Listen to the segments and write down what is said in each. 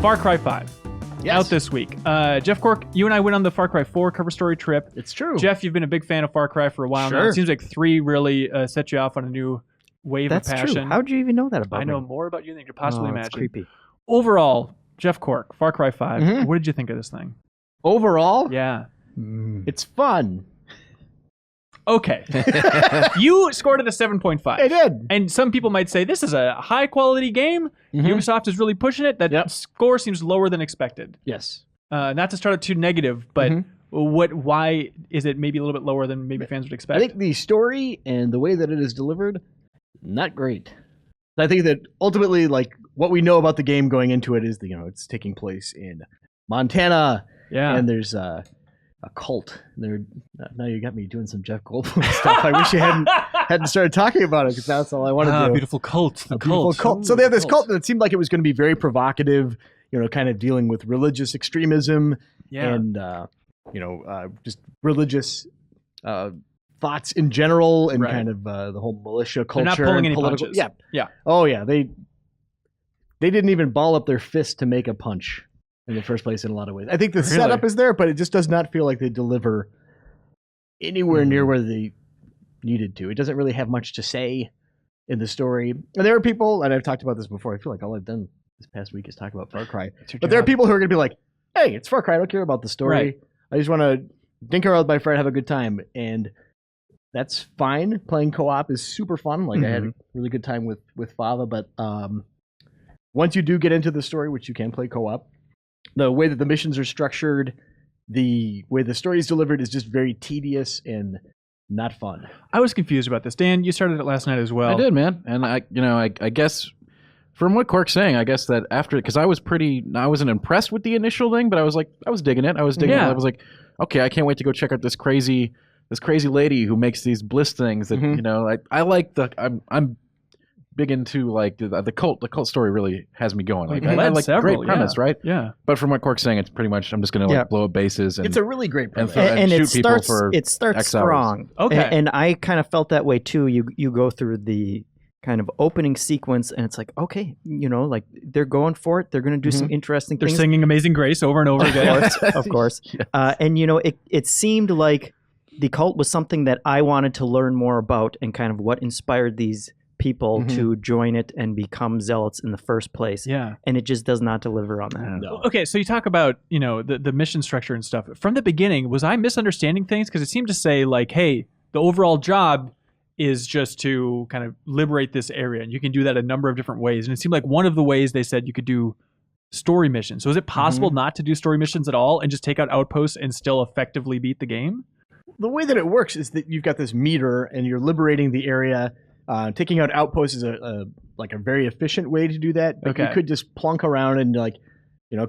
Far Cry 5. Yes. Out this week. Jeff Cork, you and I went on the Far Cry 4 cover story trip. It's true. Jeff, you've been a big fan of Far Cry for a while now. Sure. It seems like 3 really set you off on a new wave That's of passion. true. How'd you even know that about I me? know more about you than you could possibly That's imagine. creepy. Overall, Jeff Cork, Far Cry 5, Mhm. what did you think of this thing? Overall, Yeah. it's fun. Okay. You scored it a 7.5. I did. And some people might say this is a high quality game. Mhm. Ubisoft is really pushing it. That Yep. score seems lower than expected. Yes. Not to start out too negative, but Mhm. why is it maybe a little bit lower than maybe fans would expect? I think the story and the way that it is delivered, not great. I think that ultimately, like, what we know about the game going into it is that, it's taking place in Montana, yeah. and there's a cult. Now you got me doing some Jeff Goldblum stuff. I wish you hadn't started talking about it, because that's all I want to do. Beautiful cult. The A beautiful cult. So they have this cult that seemed like it was going to be very provocative, kind of dealing with religious extremism Yeah. and just religious thoughts in general, and Right. kind of the whole militia They're culture. not pulling and any political. punches. Yeah, Yeah. Oh yeah, they didn't even ball up their fist to make a punch in the first place. In a lot of ways, I think the Really? setup is there, but it just does not feel like they deliver anywhere near where they needed to. It doesn't really have much to say in the story. And there are people, and I've talked about this before. I feel like all I've done this past week is talk about Far Cry. It's your But there are job. people who are going to be like, "Hey, it's Far Cry. I don't care about the story. Right. I just want to dink around with my friend, have a good time." And that's fine. Playing co-op is super fun. Like I had a really good time with Fava. But once you do get into the story, which you can play co-op, the way that the missions are structured, the way the story is delivered is just very tedious and not fun. I was confused about this. Dan, you started it last night as well. I did, man. And I guess from what Cork's saying, I guess that after, because I wasn't impressed with the initial thing, but I was digging it. I was digging it. Yeah. I was like, okay, I can't wait to go check out this crazy lady who makes these bliss things that, Mhm. I like I'm big into like the cult story really has me going. Like You've I led like several, great premise, yeah. right? Yeah. But from what Cork's saying, it's pretty much I'm just gonna Yeah. blow up bases and It's a really great premise. and And shoot it people starts. for It starts X hours. strong. Okay. And I kind of felt that way too. You go through the kind of opening sequence, and it's like, okay, like they're going for it. They're going to do some interesting They're things. singing Amazing Grace over and over again. Of course. Yes. And it seemed like the cult was something that I wanted to learn more about, and kind of what inspired these people to join it and become zealots in the first place. Yeah. And it just does not deliver on that. No. Okay, so you talk about, the mission structure and stuff. From the beginning, was I misunderstanding things? Because it seemed to say, like, hey, the overall job is just to kind of liberate this area. And you can do that a number of different ways. And it seemed like one of the ways they said you could do story missions. So is it possible not to do story missions at all and just take out outposts and still effectively beat the game? The way that it works is that you've got this meter and you're liberating the area. Taking out outposts is a very efficient way to do that. But Okay. You could just plunk around and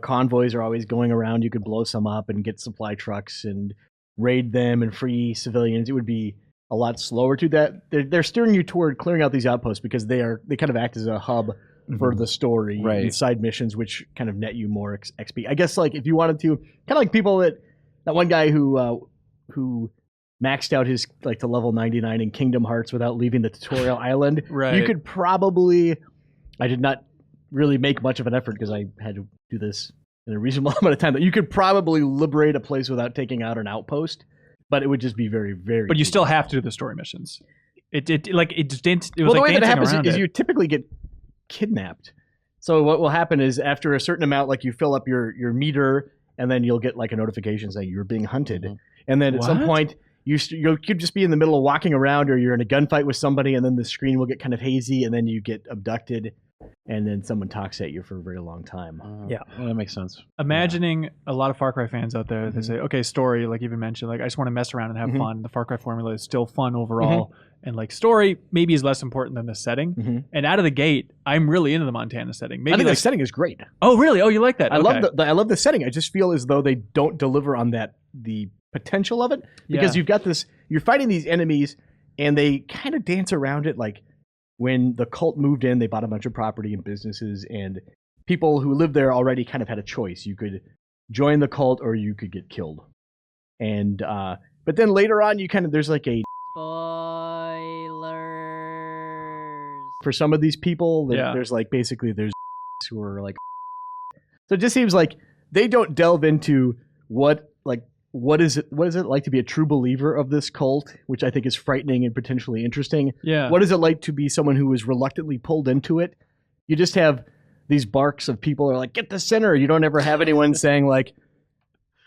convoys are always going around. You could blow some up and get supply trucks and raid them and free civilians. It would be a lot slower to that. They're steering you toward clearing out these outposts because they kind of act as a hub for the story Right. and side missions, which kind of net you more XP. I guess if you wanted to, kind of like people that one guy who maxed out his to level 99 in Kingdom Hearts without leaving the tutorial island. Right. You could probably. I did not really make much of an effort because I had to do this in a reasonable amount of time. But you could probably liberate a place without taking out an outpost, but it would just be very, very. But you still tedious. have to do the story missions. It was Well, like the way that it dancing happens around is it. you typically get kidnapped. So what will happen is after a certain amount, you fill up your meter, and then you'll get a notification saying you're being hunted, and then at some What? point. You could just be in the middle of walking around, or you're in a gunfight with somebody, and then the screen will get kind of hazy, and then you get abducted, and then someone talks at you for a very long time. Yeah. Well, that makes sense. Imagining a lot of Far Cry fans out there, they Mhm. say, okay, story, like you even mentioned, I just want to mess around and have Mhm. fun. The Far Cry formula is still fun overall. And story maybe is less important than the setting. Mhm. And out of the gate, I'm really into the Montana setting. I Maybe think the setting is great. oh, really? Oh, you like that? I Okay. love the setting. I just feel as though they don't deliver on the potential of it, because Yeah. you've got this. You're fighting these enemies, and they kind of dance around it. Like when the cult moved in, they bought a bunch of property and businesses, and people who lived there already kind of had a choice. You could join the cult, or you could get killed. And but then later on, there's a Spoilers. for some of these people. Yeah. There's basically there's who are So it just seems like they don't delve into what is it like to be a true believer of this cult, which I think is frightening and potentially interesting. Yeah. What is it like to be someone who is reluctantly pulled into it? You just have these barks of people who are like, get the sinner. You don't ever have anyone saying like,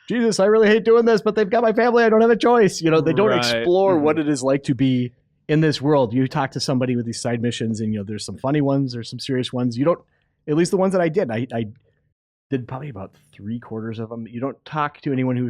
Jesus, I really hate doing this, but they've got my family. I don't have a choice. You know, they don't Right. explore what it is like to be in this world. You talk to somebody with these side missions and, you know, there's some funny ones, there's some serious ones. You don't, at least the ones that I did did probably about 3/4 of them. You don't talk to anyone who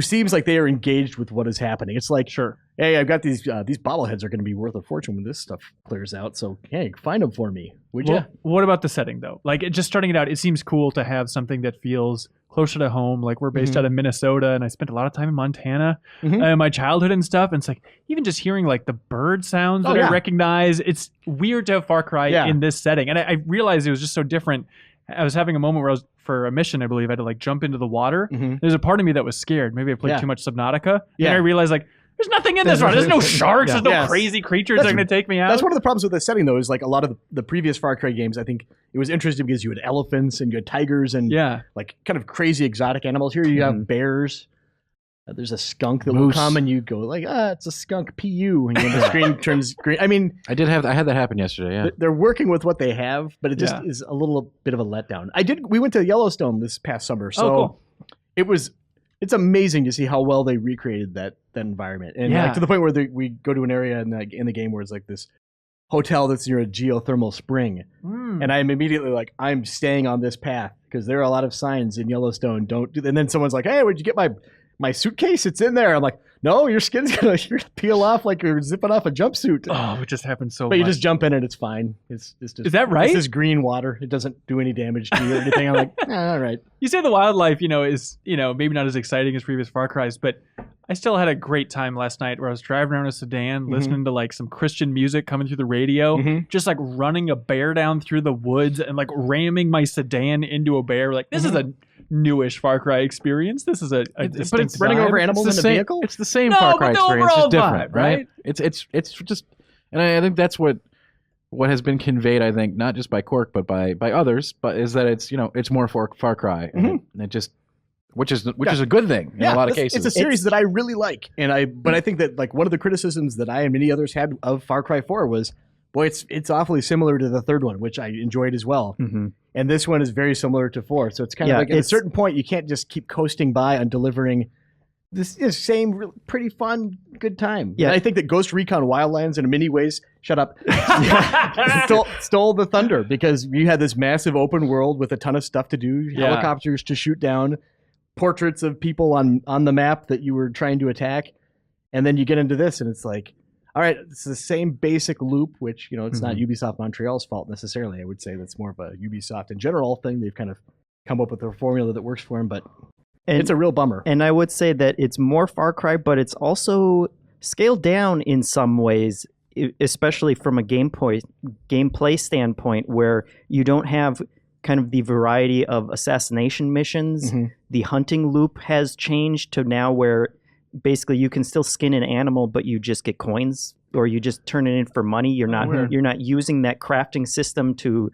seems like they are engaged with what is happening. It's like, Sure. hey, I've got these bobbleheads are going to be worth a fortune when this stuff clears out. So, hey, find them for me, would you? Well, what about the setting though? Like just starting it out, it seems cool to have something that feels closer to home. Like we're based out of Minnesota, and I spent a lot of time in Montana, my childhood and stuff. And it's like even just hearing like the bird sounds that I recognize. It's weird to have Far Cry in this setting, and I realized it was just so different. I was having a moment where I was for a mission, I believe I had to like jump into the water. There's a part of me that was scared. Maybe I played too much Subnautica. And I realized like there's nothing in this one. There's no sharks. There's no crazy creatures that are going to take me out. That's one of the problems with this setting, though, is like a lot of the previous Far Cry games, I think it was interesting because you had elephants and you had tigers and like kind of crazy exotic animals. Here you have bears. There's a skunk that will come and you go like, it's a skunk PU. And when the screen turns green. I mean, I had that happen yesterday. Yeah. They're working with what they have, but it just is a little bit of a letdown. We went to Yellowstone this past summer. So it's amazing to see how well they recreated that environment. And like, to the point where we go to an area in the game where it's like this hotel that's near a geothermal spring. And I'm immediately like, I'm staying on this path because there are a lot of signs in Yellowstone. Don't do that. And then someone's like, hey, where'd you get my suitcase? It's in there. I'm like, no, your skin's gonna peel off like you're zipping off a jumpsuit. Oh, it just happens so much. But you just jump in and it's fine. It's just, is that right? It's just green water. It doesn't do any damage to you or anything. I'm like, all right. You say the wildlife, is maybe not as exciting as previous Far Cries, but I still had a great time last night where I was driving around a sedan, listening to like some Christian music coming through the radio, just like running a bear down through the woods and like ramming my sedan into a bear. Like this is a newish Far Cry experience. This is a but it's running over animals in a vehicle. It's the same Far Cry experience. It's different, vibe, right? It's just, and I think that's what has been conveyed. I think not just by Cork, but by others. But is that it's more Far Cry, and it just which is a good thing in a lot of cases. It's a series that I really like, but I think that like one of the criticisms that I and many others had of Far Cry 4 was, boy, it's awfully similar to the third one, which I enjoyed as well. And this one is very similar to 4. So it's kind of like at a certain point, you can't just keep coasting by on delivering this same pretty fun, good time. Yeah. And I think that Ghost Recon Wildlands in many ways, shut up, stole the thunder because you had this massive open world with a ton of stuff to do, helicopters to shoot down, portraits of people on the map that you were trying to attack. And then you get into this and it's like, all right, it's the same basic loop, which, it's not Ubisoft Montreal's fault necessarily. I would say that's more of a Ubisoft in general thing. They've kind of come up with a formula that works for them, but it's a real bummer. And I would say that it's more Far Cry, but it's also scaled down in some ways, especially from a gameplay standpoint, where you don't have kind of the variety of assassination missions. The hunting loop has changed to now where basically you can still skin an animal, but you just get coins or you just turn it in for money. You're not using that crafting system to,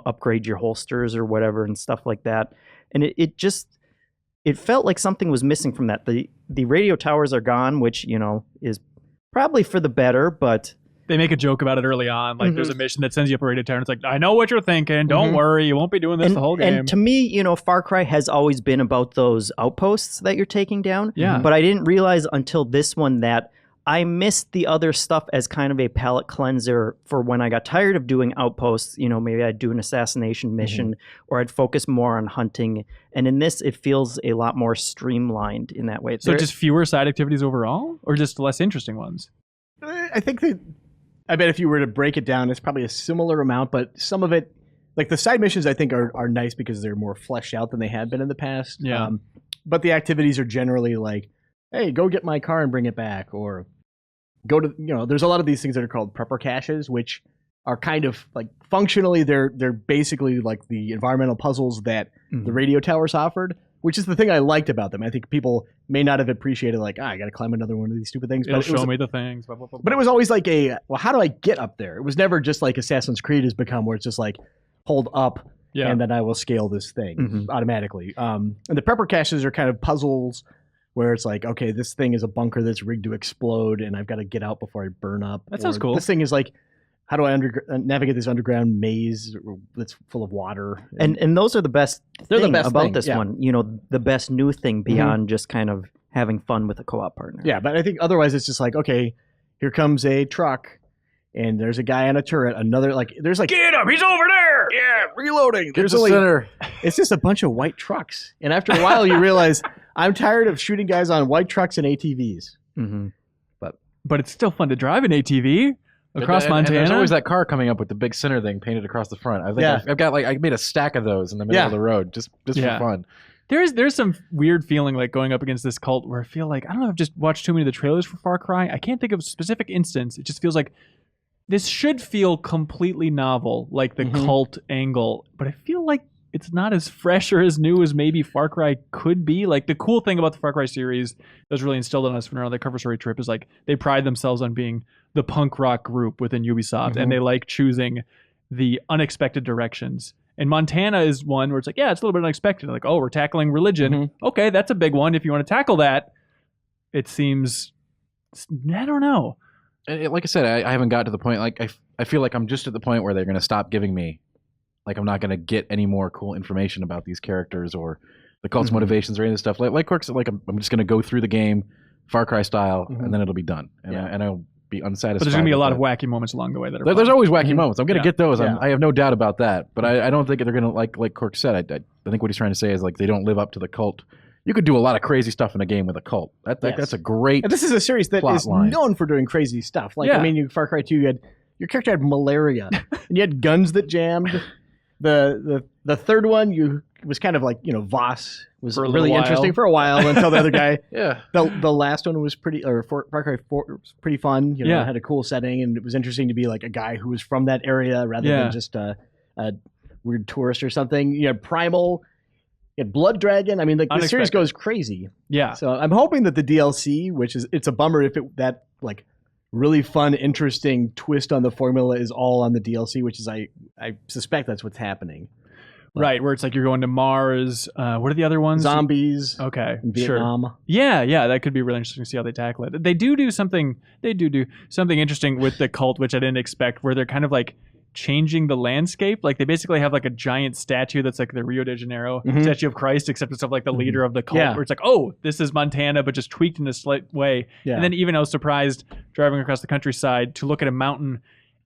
upgrade your holsters or whatever and stuff like that. And it felt like something was missing from that. The radio towers are gone, which, is probably for the better, but they make a joke about it early on. Like there's a mission that sends you up a radio tower and it's like, I know what you're thinking. Don't worry. You won't be doing this the whole game. And to me, Far Cry has always been about those outposts that you're taking down. Yeah. But I didn't realize until this one that I missed the other stuff as kind of a palate cleanser for when I got tired of doing outposts. Maybe I'd do an assassination mission or I'd focus more on hunting. And in this, it feels a lot more streamlined in that way. So just fewer side activities overall or just less interesting ones? I think that I bet if you were to break it down, it's probably a similar amount, but some of it, like the side missions, I think are nice because they're more fleshed out than they had been in the past. Yeah. But the activities are generally like, hey, go get my car and bring it back, or go to, there's a lot of these things that are called prepper caches, which are kind of like functionally they're basically like the environmental puzzles that the radio towers offered, which is the thing I liked about them. I think people may not have appreciated like, I got to climb another one of these stupid things. It'll show me the things. Blah, blah, blah, blah. But it was always like how do I get up there? It was never just like Assassin's Creed has become where it's just like hold up Yeah. and then I will scale this thing Mhm. automatically. And the prepper caches are kind of puzzles where it's like, okay, this thing is a bunker that's rigged to explode, and I've got to get out before I burn up. That sounds Or cool. This thing is like, how do I navigate this underground maze that's full of water? And those are the best They're the thing best about thing, this yeah. one. The best new thing beyond just kind of having fun with a co-op partner. Yeah, but I think otherwise it's just like, okay, here comes a truck, and there's a guy on a turret. Another there's like Get him! He's over there! yeah, reloading. Get There's the only center. it's just a bunch of white trucks, and after a while you realize I'm tired of shooting guys on white trucks and ATVs. hmm But it's still fun to drive an ATV across And Montana. there's always that car coming up with the big center thing painted across the front. I think Yeah. I've got I made a stack of those in the middle Yeah. of the road just Yeah. for fun. There's some weird feeling like going up against this cult where I feel like I don't know if I've just watched too many of the trailers for Far Cry. I can't think of a specific instance. It just feels like this should feel completely novel, like the Mhm. cult angle, but I feel like it's not as fresh or as new as maybe Far Cry could be. Like the cool thing about the Far Cry series that was really instilled in us when we were on the cover story trip is like they pride themselves on being the punk rock group within Ubisoft, Mhm. and they like choosing the unexpected directions. And Montana is one where it's like, yeah, it's a little bit unexpected. Like, oh, we're tackling religion. Mhm. Okay, that's a big one. If you want to tackle that, it seems, I don't know. And like I said, I haven't got to the point. Like I feel like I'm just at the point where they're going to stop giving me, like I'm not going to get any more cool information about these characters or the cult's Mhm. motivations or any of this stuff. Like Cork said, like I'm just going to go through the game, Far Cry style, Mhm. and then it'll be done. And, Yeah. and I'll be unsatisfied. But there's going to be a with lot that. of wacky moments along the way that are There's fun. always wacky Mhm. moments. I'm going to Yeah. get those. Yeah. I have no doubt about that. But I don't think they're going to like Cork said. I think what he's trying to say is like they don't live up to the cult. You could do a lot of crazy stuff in a game with a cult. Yes. That's a great. And this is a series that Plot is line. known for doing crazy stuff. Like Yeah. I mean, you Far Cry 2, your character had malaria, and you had guns that jammed. The third one, it was kind of like Voss was For a little really while. interesting for a while until the other guy. Yeah. The last one was Far Cry 4 was pretty fun. Yeah. It had a cool setting, and it was interesting to be like a guy who was from that area rather Yeah. than just a weird tourist or something. You had Primal, you had Blood Dragon. I mean, like the series Unexpected. goes crazy. Yeah. So I'm hoping that the DLC, it's a bummer if that like really fun, interesting twist on the formula is all on the DLC, which is I suspect that's what's happening. Right, where it's like you're going to Mars. What are the other ones? Zombies Okay, in sure. Vietnam. Yeah, that could be really interesting to see how they tackle it. They do something. They do something interesting with the cult, which I didn't expect, where they're kind of like changing the landscape. Like they basically have like a giant statue that's like the Rio de Janeiro Mhm. statue of Christ, except it's of like the leader of the cult. Yeah. Where it's like, oh, this is Montana, but just tweaked in a slight way. Yeah. And then even I was surprised driving across the countryside to look at a mountain,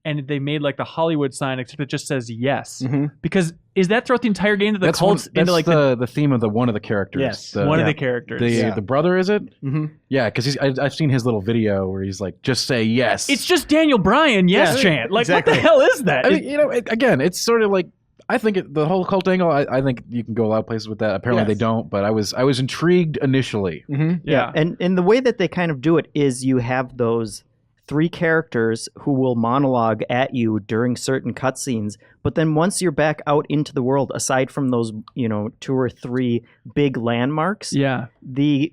and they made like the Hollywood sign, except it just says yes. Mhm. Because is that throughout the entire game that the cult's into like the theme of one of the characters. Yes. one of yeah. the characters? The brother, is it? Mm-hmm. Yeah, because I've seen his little video where he's like, just say yes. It's just Daniel Bryan, yes Yeah, chant. Like, exactly. what the hell is that? I mean, again, it's sort of like I think the whole cult angle. I think you can go a lot of places with that. Apparently Yes. they don't, but I was intrigued initially. Mm-hmm. yeah. And the way that they kind of do it is you have those three characters who will monologue at you during certain cutscenes, but then once you're back out into the world, aside from those, 2 or 3 big landmarks, Yeah. the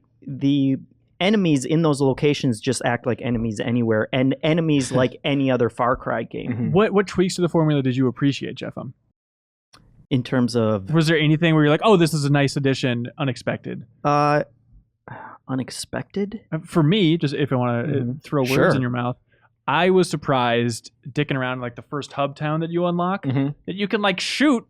enemies in those locations just act like enemies anywhere, and enemies like any other Far Cry game. Mhm. What tweaks to the formula did you appreciate, Jeff? In terms of Was there anything where you're like, oh, this is a nice addition, unexpected? unexpected. For me, just if I want to Mhm. throw words Sure. in your mouth, I was surprised dicking around like the first hub town that you unlock Mm-hmm. that you can like shoot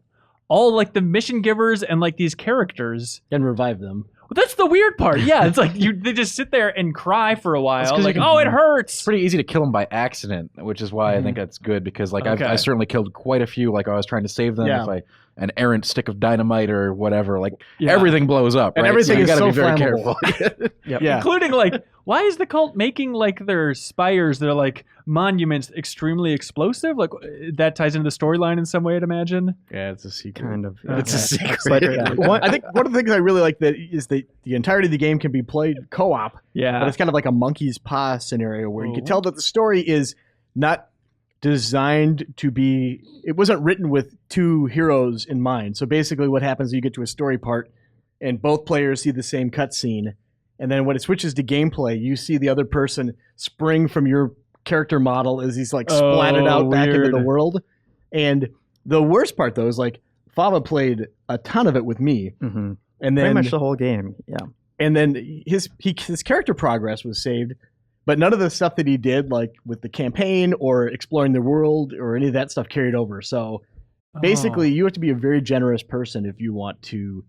all like the mission givers and like these characters. And revive them. Well, that's the weird part. Yeah, it's like they just sit there and cry for a while. 'cause you Like, can- oh, it hurts. It's pretty easy to kill them by accident, which is why I think that's good because like Okay. I certainly killed quite a few. Like I was trying to save them. Yeah. If an errant stick of dynamite or whatever, like Yeah. everything blows up. And right? everything you is gotta so be very flammable. careful. Yeah. Including like, why is the cult making like their spires, their like monuments, extremely explosive? Like that ties into the storyline in some way, I'd imagine. Yeah, it's a secret. Kind of. It's a secret. But Yeah. I think one of the things I really like that is that the entirety of the game can be played co-op, Yeah. but it's kind of like a monkey's paw scenario where you can Oh. tell that the story is not designed to be. It wasn't written with 2 heroes in mind. So basically, what happens is you get to a story part, and both players see the same cutscene, and then when it switches to gameplay, you see the other person spring from your character model as he's like splatted Oh, out back into the weird. world. And the worst part though is like Fava played a ton of it with me, Mm-hmm. and Pretty then much the whole game. Yeah. and then his character progress was saved, but none of the stuff that he did, like with the campaign or exploring the world or any of that stuff, carried over. So basically, you have to be a very generous person if you want to.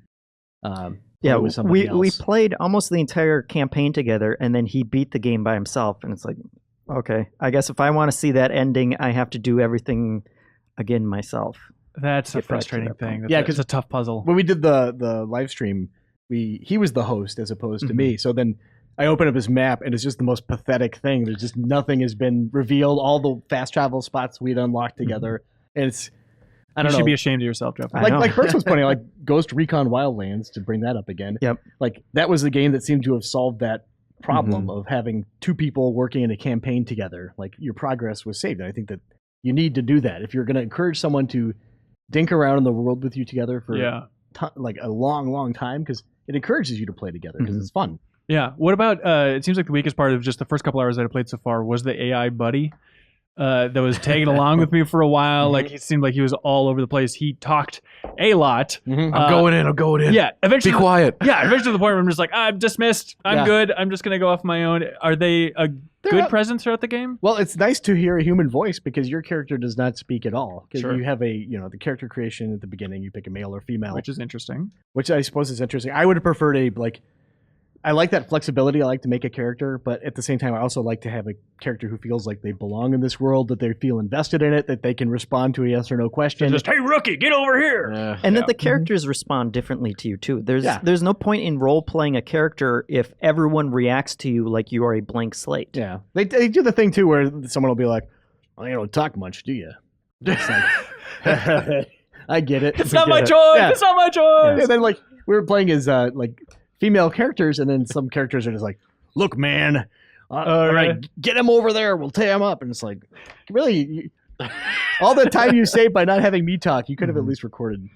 Yeah, play with somebody we else. played almost the entire campaign together, and then he beat the game by himself, and it's like, okay, I guess if I want to see that ending, I have to do everything again myself. That's a Get back to frustrating that thing. point. Yeah, It's a tough puzzle. When we did the live stream, he was the host as opposed to Mm-hmm. me. So then I open up his map, and it's just the most pathetic thing. There's just nothing has been revealed. All the fast travel spots we'd unlocked together, and it's I don't You know. should be ashamed of yourself, Jeff. I like know. like Burks was pointing out, like Ghost Recon Wildlands, to bring that up again. Yep. Like that was the game that seemed to have solved that problem Mm-hmm. of having two people working in a campaign together. Like your progress was saved. And I think that you need to do that if you're going to encourage someone to dink around in the world with you together for Yeah. like a long time, because it encourages you to play together because Mhm. it's fun. Yeah. What about? It seems like the weakest part of just the first couple hours that I played so far was the AI buddy that was tagging along with me for a while. Like he seemed like he was all over the place. He talked a lot. I'm going in. Yeah. Be Eventually. quiet. Yeah. Eventually, to the point where I'm just like, I'm dismissed. I'm Yeah. good. I'm just gonna go off my own. Are they a good not- presence throughout the game? Well, it's nice to hear a human voice because your character does not speak at all. Because Sure. you have the character creation at the beginning. You pick a male or female, Which is interesting. which I suppose is interesting. I would have preferred I like that flexibility. I like to make a character, but at the same time, I also like to have a character who feels like they belong in this world, that they feel invested in it, that they can respond to a yes or no question. Just hey, rookie, get over here. Yeah. And Yeah. that the characters respond differently to you too. Yeah. There's no point in role playing a character if everyone reacts to you like you are a blank slate. Yeah, they do the thing too, where someone will be like, "Well, you don't talk much, do you?" It's like, I get it. It's not my choice. Yeah. It's not my choice. And then like we were playing as like female characters, and then some characters are just like, "Look, man, all right, get him over there. We'll tie him up." And it's like, really, all the time you saved by not having me talk, you could have at least recorded.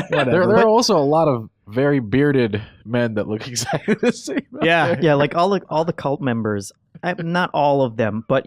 Whatever. There are also a lot of very bearded men that look exactly the same. out Yeah. there. Yeah, like all the cult members, not all of them, but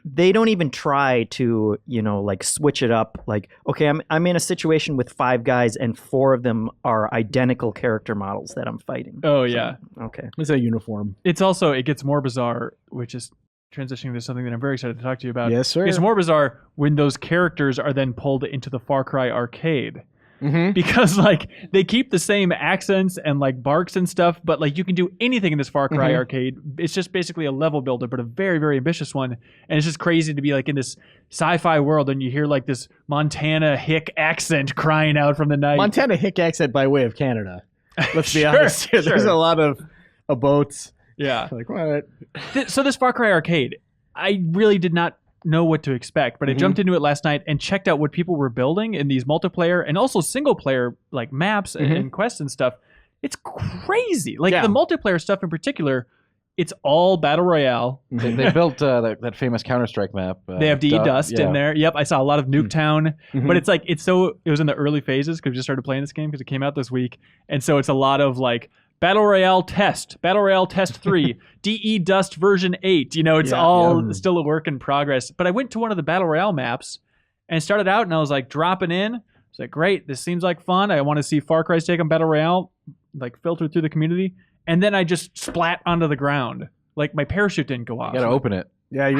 they don't even try to, like switch it up. Like, okay, I'm in a situation with 5 guys and 4 of them are identical character models that I'm fighting. Oh yeah. Okay. It's a uniform. It's also it gets more bizarre, which is transitioning to something that I'm very excited to talk to you about. Yes, sir. It's more bizarre when those characters are then pulled into the Far Cry arcade. Mm-hmm. Because like they keep the same accents and like barks and stuff, but like you can do anything in this Far Cry Mhm. arcade. It's just basically a level builder, but a very, very ambitious one. And it's just crazy to be like in this sci-fi world and you hear like this Montana hick accent crying out from the night. Montana hick accent by way of Canada. Let's be Sure, honest. There's sure. a lot of boats. Yeah. Like what? So this Far Cry arcade, I really did not know what to expect, but I Mhm. jumped into it last night and checked out what people were building in these multiplayer and also single player like maps Mhm. and quests and stuff. It's crazy. Like Yeah. the multiplayer stuff in particular, it's all battle royale. They built that famous Counter-Strike map. They have DE Dust yeah. in there. Yep, I saw a lot of Nuketown, Mhm. but it's like it was in the early phases because we just started playing this game because it came out this week, and so it's a lot of like Battle Royale Test 3, DE Dust version 8. It's Yeah, all still a work in progress. But I went to one of the Battle Royale maps and started out, and I was like dropping in. I was like, great, this seems like fun. I want to see Far Cry's take on Battle Royale, like filter through the community, and then I just splat onto the ground. Like my parachute didn't go off. You gotta open it. Yeah, you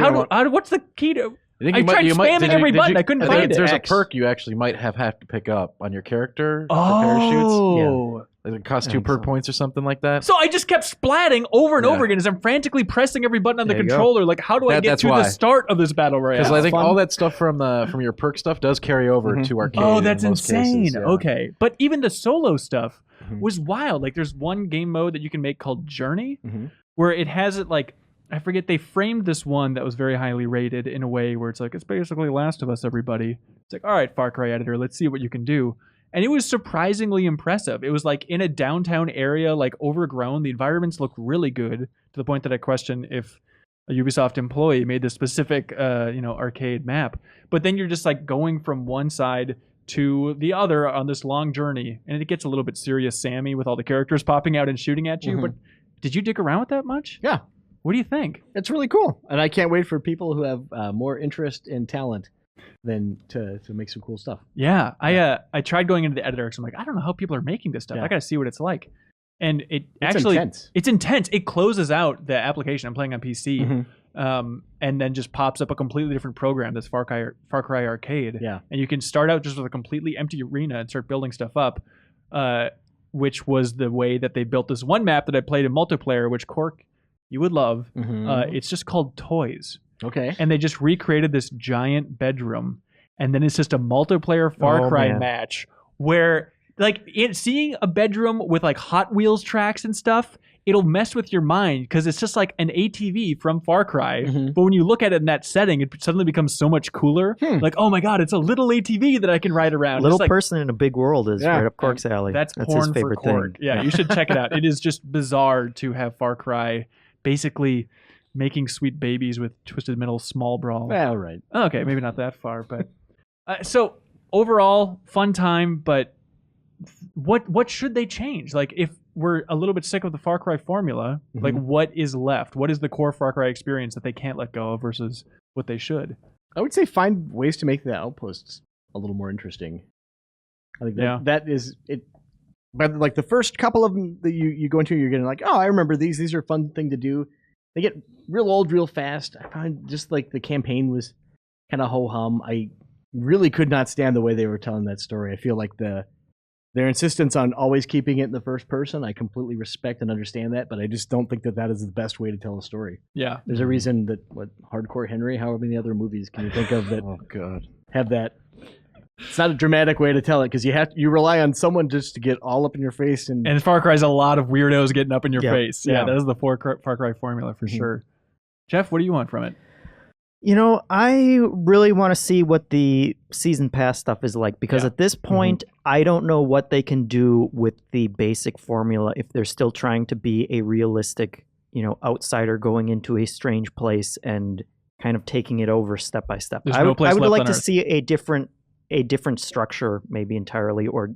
What's the key to? think I you tried you spamming did every did button. I couldn't find it. There's X. a perk you actually might have to pick up on your character. for parachutes. Oh. Like it costs 2 perk points or something like that. So I just kept splatting over and Yeah. over again as I'm frantically pressing every button on the There you go. controller. Like, how do I get That's through why. the start of this battle royale? Because I think fun. all that stuff from your perk stuff does carry over Mhm. to arcade. Oh, that's in most insane. cases, yeah. Okay. But even the solo stuff Mhm. was wild. Like, there's one game mode that you can make called Journey, Mhm. where it has it like, I forget, they framed this one that was very highly rated in a way where it's like, it's basically Last of Us, everybody. It's like, all right, Far Cry editor, let's see what you can do. And it was surprisingly impressive. It was like in a downtown area, like overgrown. The environments looked really good to the point that I question if a Ubisoft employee made this specific, arcade map. But then you're just like going from one side to the other on this long journey, and it gets a little bit Serious Sammy with all the characters popping out and shooting at you. Mhm. But did you dig around with that much? Yeah. What do you think? It's really cool, and I can't wait for people who have more interest and talent than to make some cool stuff. Yeah, I tried going into the editor because I'm like, I don't know how people are making this stuff. Yeah. I got to see what it's like. And it's Intense. It's intense. It closes out the application. I'm playing on PC, and then just pops up a completely different program. This Far Cry Arcade. Yeah. And you can start out just with a completely empty arena and start building stuff up, which was the way that they built this one map that I played in multiplayer, which Cork, you would love. It's just called Toys. Okay. And they just recreated this giant bedroom, and then it's just a multiplayer Far Cry match where, like, seeing a bedroom with like Hot Wheels tracks and stuff, it'll mess with your mind because it's just like an ATV from Far Cry. But when you look at it in that setting, it suddenly becomes so much cooler. Like, oh my god, it's a little ATV that I can ride around. Little It's like, person in a big world is right up Cork's alley. that's his porn for favorite Cork. thing. Yeah, you should check it out. It is just bizarre to have Far Cry basically making sweet babies with Twisted Metal small brawl. Well, right. Okay, maybe not that far, but so overall, fun time. But what should they change? Like, if we're a little bit sick of the Far Cry formula, like, what is left? What is the core Far Cry experience that they can't let go of versus what they should? I would say find ways to make the outposts a little more interesting. I think that is it. But like the first couple of them that you go into, you're getting like, oh, I remember these. These are a fun thing to do. They get real old real fast. I find just like the campaign was kind of ho-hum. I really could not stand the way they were telling that story. I feel like their insistence on always keeping it in the first person, I completely respect and understand that, but I just don't think that is the best way to tell a story. Yeah. There's a reason that Hardcore Henry, how many other movies can you think of that have that? It's not a dramatic way to tell it because you rely on someone just to get all up in your face and Far Cry's a lot of weirdos getting up in your face. Yeah, Yeah. that is the Far Cry formula for sure. Jeff, what do you want from it? You know, I really want to see what the season pass stuff is like because at this point, I don't know what they can do with the basic formula if they're still trying to be a realistic, outsider going into a strange place and kind of taking it over step by step. There's I no would, place I would left like on to Earth. see a different structure maybe entirely or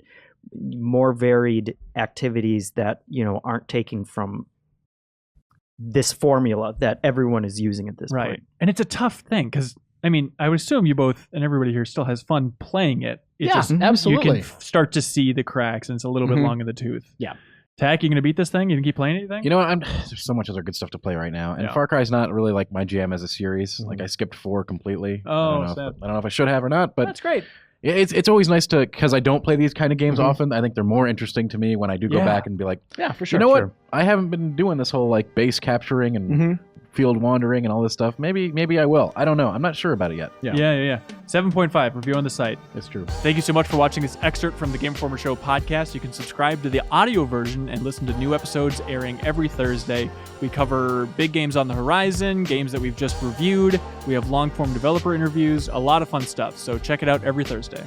more varied activities that, aren't taking from this formula that everyone is using at this point. And it's a tough thing because, I mean, I would assume you both and everybody here still has fun playing it. It's Yeah, just, absolutely. You can start to see the cracks and it's a little bit long in the tooth. Yeah. Tack, you going to beat this thing? You can keep playing anything? You know what? There's so much other good stuff to play right now, and Yeah. Far Cry's not really like my jam as a series. Like I skipped 4 completely. Oh, I sad. don't know if I should have or not, but That's great. yeah, it's always nice to because I don't play these kind of games often. I think they're more interesting to me when I do go Yeah. back and be like, yeah, for sure. you know what? I haven't been doing this whole like base capturing and Mm-hmm. field wandering and all this stuff. Maybe I will. I don't know. I'm not sure about it yet. Yeah. 7.5 review on the site. It's true. Thank you so much for watching this excerpt from the Game Informer Show podcast. You can subscribe to the audio version and listen to new episodes airing every Thursday. We cover big games on the horizon, games that we've just reviewed. We have long-form developer interviews, a lot of fun stuff. So check it out every Thursday.